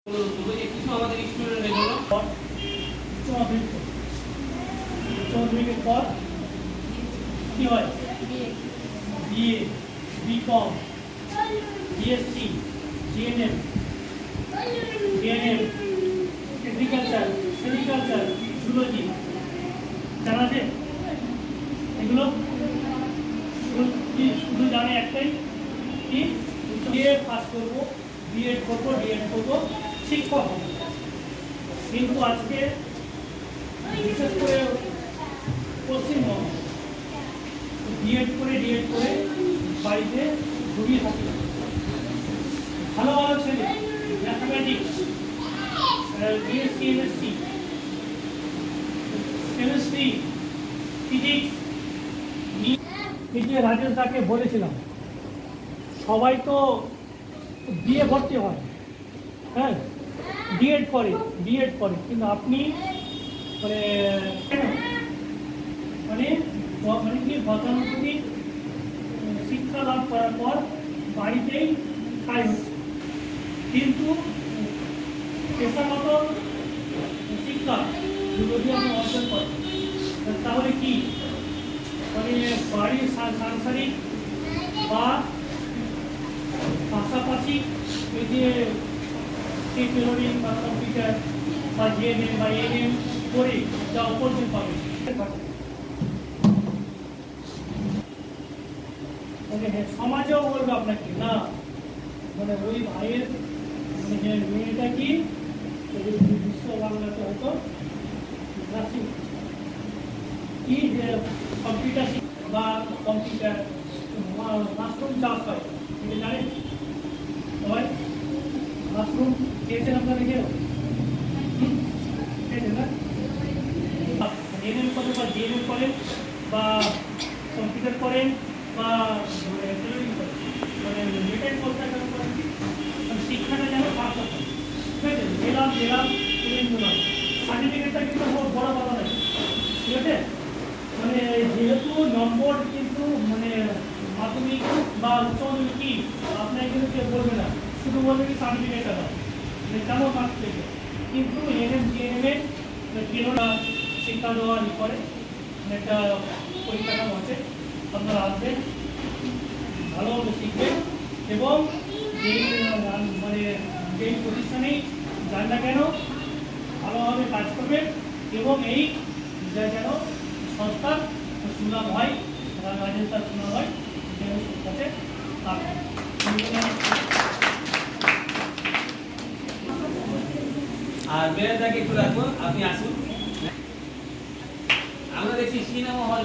কিছু আমাদের স্টুডেন্ট এগুলো উচ্চ মাধ্যমিকের পর কি হয়? BA, BCom, BSc, GNM, agriculture, sericulture, zoology, জানা আছে এগুলো? শুধু জানে একটাই কি বিএ পাস করবো, বিএড করবো, ডিএড করবো, শিক্ষক হবো। কিন্তু আজকে বিশেষ করে পশ্চিমবঙ্গ বিএড করে ডিএড করে বাড়িতে ঘুরিয়ে থাকি। ভালো ভালো ছেলে mathematics, BSc, MSc, chemistry, physics, এই যে রাজেশ দাকে বলেছিলাম সবাই তো বিএ ভর্তি হয়, হ্যাঁ ডিএড করে কিন্তু আপনি মানে মানে মানে কি গতানুগতিক শিক্ষা লাভ করার পর বাড়িতেই কাজ হচ্ছে, কিন্তু পেশাগত শিক্ষা যদি আপনি অর্জন করেন তাহলে কি মানে বাড়ির সাংসারিক বা পাশাপাশি এই যে টেলরিং বা কম্পিউটার বা জিএনএম বা এএনএম করে যা উপার্জন পাবে সমাজেও বলবে আপনাকে না মানে ওই ভাইয়ের মানে মেয়েটা কি বিশ্ব বাংলাতে হয়তো কি যে কম্পিউটার বা কম্পিউটার মাশরুম চাষ হয় এটা জানেন সবাই? মাশরুম খেয়েছেন আপনারা কেউ? খেয়েছেন না? এনএম করেন বা জিএনএম করেন বা কম্পিউটার করেন বা টেলরিং করেন মানে মেটাই করতে করেন শিক্ষাটা যেন পাস হয়, ঠিক আছে? গেলাম নয় সার্টিফিকেটটা কিন্তু বড় কথা নয়, ঠিক আছে? মানে যেহেতু নম্বর কিন্তু মানে মাধ্যমিক বা উচ্চ মাধ্যমিক কি আপনার কিন্তু কেউ বলবে না, শুধু বলবে কি সার্টিফিকেটটা দাও মানে কেমন মার্কস পেয়েছে। কিন্তু এনএম জিএনএম কেননা শিক্ষা দেওয়া করে একটা পরীক্ষাটা আছে, আপনারা আসবেন ভালোভাবে শিখবেন এবং যেই মানে যেই প্রতিষ্ঠানেই যান না কেন ভালোভাবে কাজ করবেন এবং এই যেন সংস্থার সুনাম হয়, রাজস্থান সুনাম হয় যেন কাছে আর বেড়াদাকে একটু রাখবো, আপনি আসুন। আমরা দেখছি সিনেমা হল